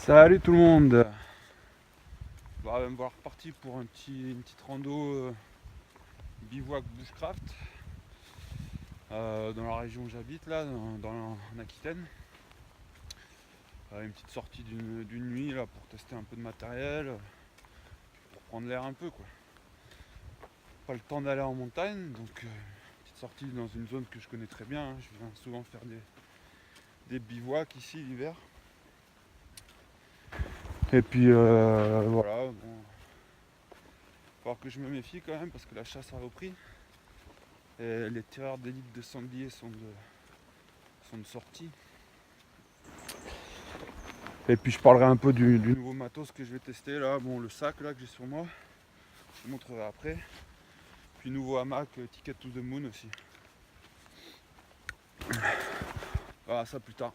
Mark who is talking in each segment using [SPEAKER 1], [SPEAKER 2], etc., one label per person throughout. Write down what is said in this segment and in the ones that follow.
[SPEAKER 1] Salut tout le monde. Bah, me voilà reparti pour une petite rando bivouac bushcraft dans la région où j'habite là, en Aquitaine. Une petite sortie d'une nuit là pour tester un peu de matériel, pour prendre l'air un peu quoi. Pas le temps d'aller en montagne, donc petite sortie dans une zone que je connais très bien, hein. Je viens souvent faire des bivouacs ici l'hiver. Et puis voilà, bon, faut falloir que je me méfie quand même parce que la chasse a repris. Et les tireurs d'élite de sangliers sont de sortie. Et puis je parlerai un peu du nouveau matos que je vais tester là. Bon, le sac là que j'ai sur moi, je vous montrerai après. Puis nouveau hamac Ticket to the Moon aussi. Voilà, ça plus tard.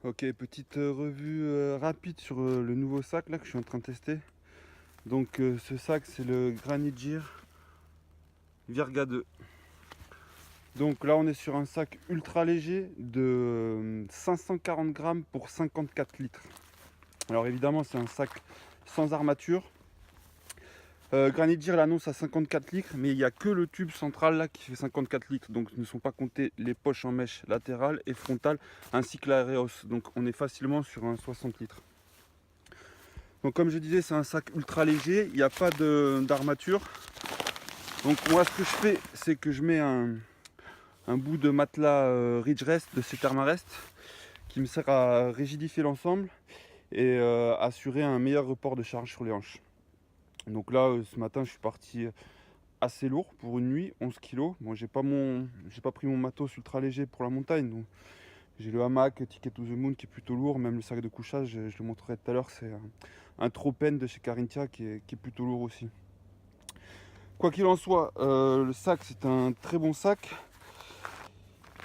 [SPEAKER 1] Ok, petite revue rapide sur le nouveau sac là que je suis en train de tester. Donc ce sac c'est le Granit Gear Virga 2. Donc là on est sur un sac ultra léger de 540 grammes pour 54 litres. Alors évidemment c'est un sac sans armature. Granit Gear l'annonce à 54 litres, mais il n'y a que le tube central là qui fait 54 litres. Donc ne sont pas comptés les poches en mèche latérales et frontales ainsi que l'aéreos. Donc on est facilement sur un 60 litres. Donc comme je disais c'est un sac ultra léger, il n'y a pas d'armature. Donc moi ce que je fais c'est que je mets un bout de matelas Ridge Rest de chez Thermarest qui me sert à rigidifier l'ensemble et assurer un meilleur report de charge sur les hanches. Donc là ce matin je suis parti assez lourd pour une nuit, 11 kg. Bon j'ai pas pris mon matos ultra léger pour la montagne, donc j'ai le hamac Ticket to the Moon qui est plutôt lourd, même le sac de couchage, je le montrerai tout à l'heure, c'est un Tropen de chez Carinthia qui est plutôt lourd aussi. Quoi qu'il en soit, le sac c'est un très bon sac.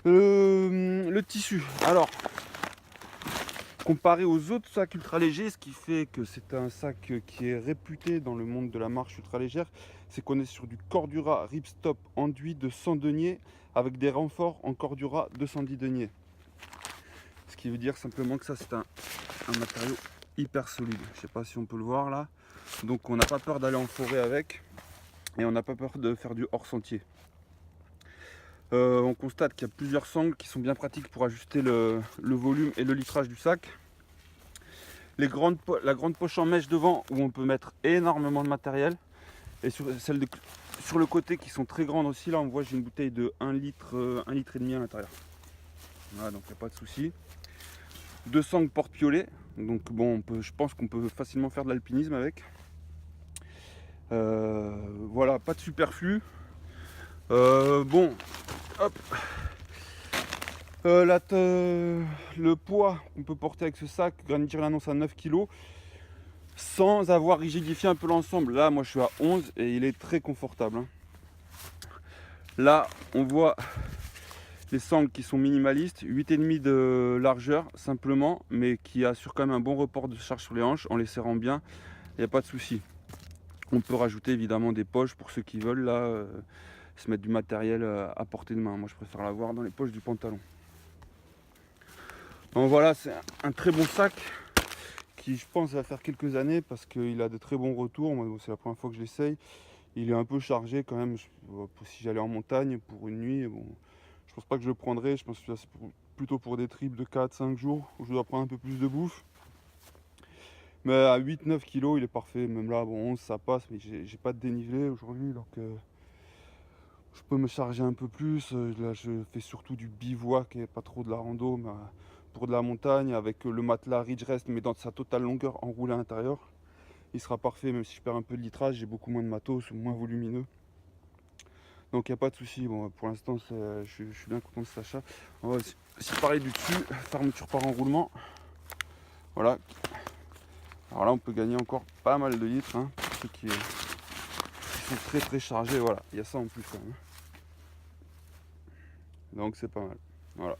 [SPEAKER 1] Le tissu, alors comparé aux autres sacs ultra légers, ce qui fait que c'est un sac qui est réputé dans le monde de la marche ultra légère, c'est qu'on est sur du Cordura Ripstop enduit de 100 deniers avec des renforts en Cordura 210 deniers. Ce qui veut dire simplement que ça c'est un matériau hyper solide. Je sais pas si on peut le voir là. Donc on n'a pas peur d'aller en forêt avec et on n'a pas peur de faire du hors sentier. On constate qu'il y a plusieurs sangles qui sont bien pratiques pour ajuster le volume et le litrage du sac. La grande poche en mèche devant où on peut mettre énormément de matériel. Et sur le côté qui sont très grandes aussi, là on voit j'ai une bouteille de 1 litre, 1 litre et demi à l'intérieur. Voilà, donc il n'y a pas de souci. Deux sangles porte-piolet, donc bon je pense qu'on peut facilement faire de l'alpinisme avec. Voilà, pas de superflu. Bon, hop. Le poids qu'on peut porter avec ce sac, Granit Gear l'annonce à 9 kg, sans avoir rigidifié un peu l'ensemble. Là, moi je suis à 11 et il est très confortable, hein. Là, on voit les sangles qui sont minimalistes, 8,5 de largeur simplement, mais qui assurent quand même un bon report de charge sur les hanches en les serrant bien, il n'y a pas de souci. On peut rajouter évidemment des poches pour ceux qui veulent là se mettre du matériel à portée de main. Moi je préfère l'avoir dans les poches du pantalon. Donc voilà, c'est un très bon sac qui je pense va faire quelques années parce qu'il a de très bons retours. Moi, bon, c'est la première fois que je l'essaye. Il est un peu chargé quand même. Si j'allais en montagne pour une nuit, bon, je pense pas que je le prendrais. Je pense que c'est plutôt pour des trips de 4-5 jours où je dois prendre un peu plus de bouffe. Mais à 8-9 kilos, il est parfait. Même là, bon, 11 ça passe, mais j'ai pas de dénivelé aujourd'hui, donc je peux me charger un peu plus. Là, je fais surtout du bivouac et pas trop de la rando, mais pour de la montagne avec le matelas Ridge Rest, mais dans sa totale longueur enroulé à l'intérieur. Il sera parfait, même si je perds un peu de litrage, j'ai beaucoup moins de matos, moins volumineux. Donc il n'y a pas de souci. Bon, pour l'instant, je suis bien content de cet achat. On va aussi parler du dessus, fermeture par enroulement. Voilà. Alors là, on peut gagner encore pas mal de litres, hein, pour ceux qui sont très très chargés. Voilà, il y a ça en plus quand même. Donc c'est pas mal. Voilà.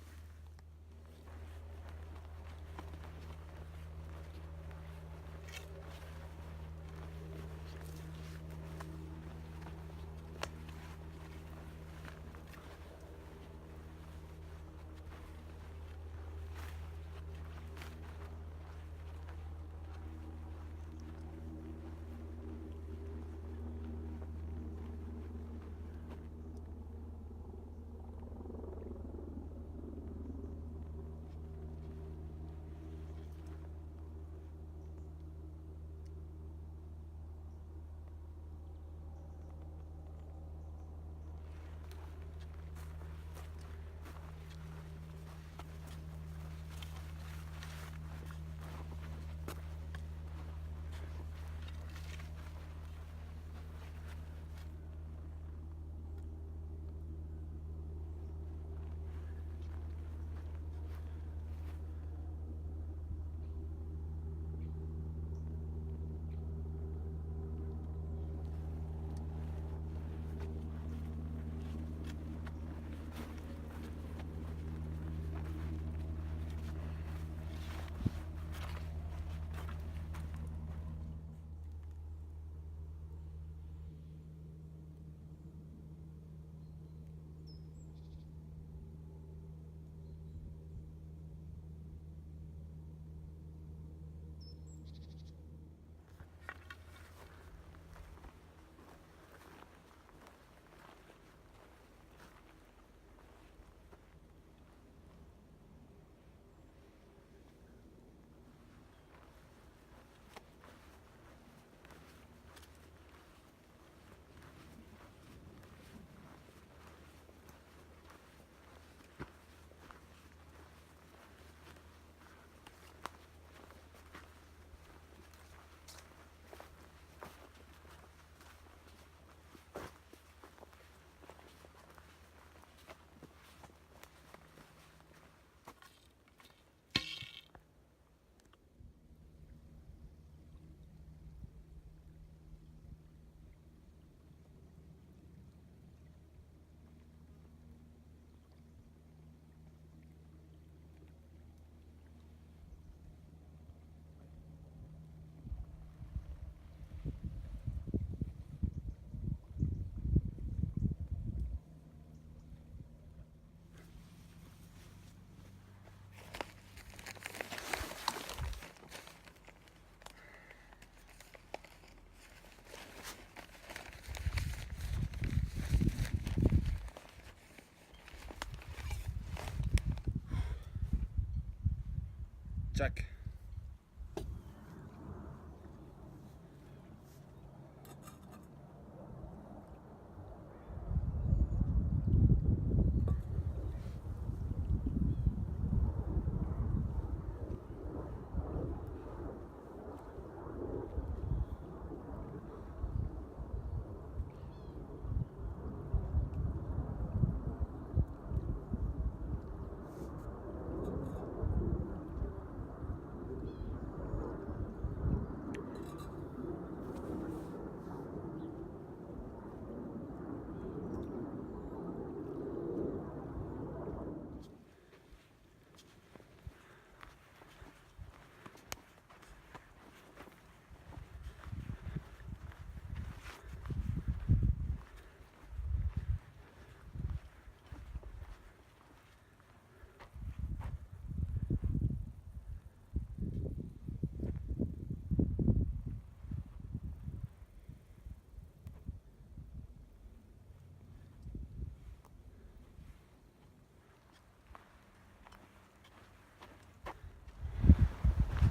[SPEAKER 1] Jack.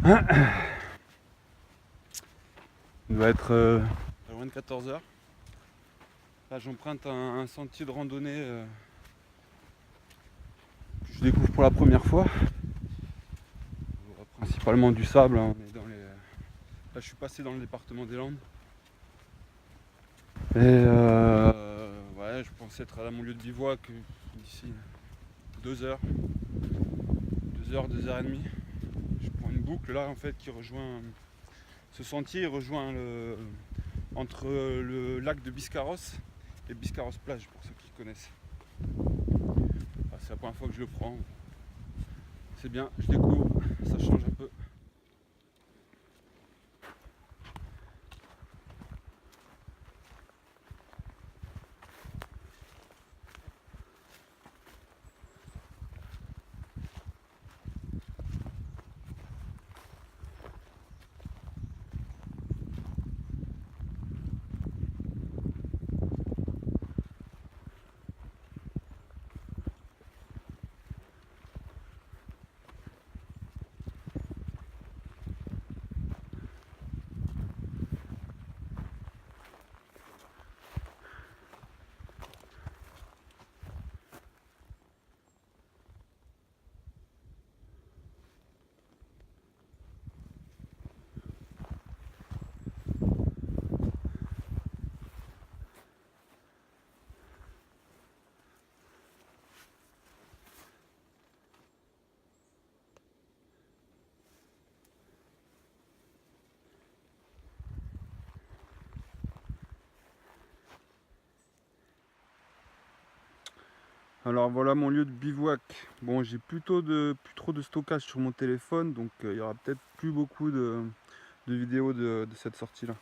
[SPEAKER 1] Il doit être pas loin de 14 h. Là j'emprunte un sentier de randonnée que je découvre pour la première fois. On voit principalement du sable, hein. On est dans les... Là je suis passé dans le département des Landes. Et ouais, je pensais être à mon lieu de bivouac d'ici 2 heures. 2 heures et demie. Je prends une boucle là en fait qui rejoint... Ce sentier il rejoint entre le lac de Biscarrosse et Biscarrosse plage pour ceux qui connaissent. Ah, c'est la première fois que je le prends. C'est bien, je découvre, ça change un peu. Alors voilà mon lieu de bivouac. Bon, j'ai plus trop de stockage sur mon téléphone, donc il y aura peut-être plus beaucoup de vidéos de cette sortie là.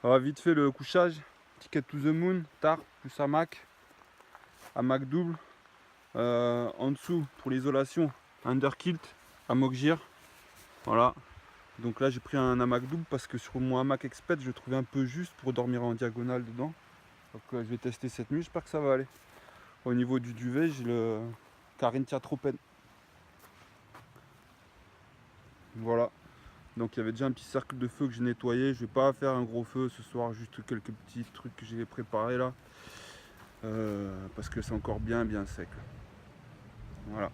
[SPEAKER 1] Alors vite fait le couchage, Ticket to the Moon, tard, plus hamac double. En dessous pour l'isolation, underkilt, hammock gire. Voilà. Donc là j'ai pris un hamac double parce que sur mon hamac expert je le trouvais un peu juste pour dormir en diagonale dedans. Donc je vais tester cette nuit, j'espère que ça va aller. Au niveau du duvet, j'ai le Carinthia Tropen. Voilà. Donc il y avait déjà un petit cercle de feu que j'ai nettoyé. Je vais pas faire un gros feu ce soir, juste quelques petits trucs que j'ai préparés là. Parce que c'est encore bien sec. Voilà.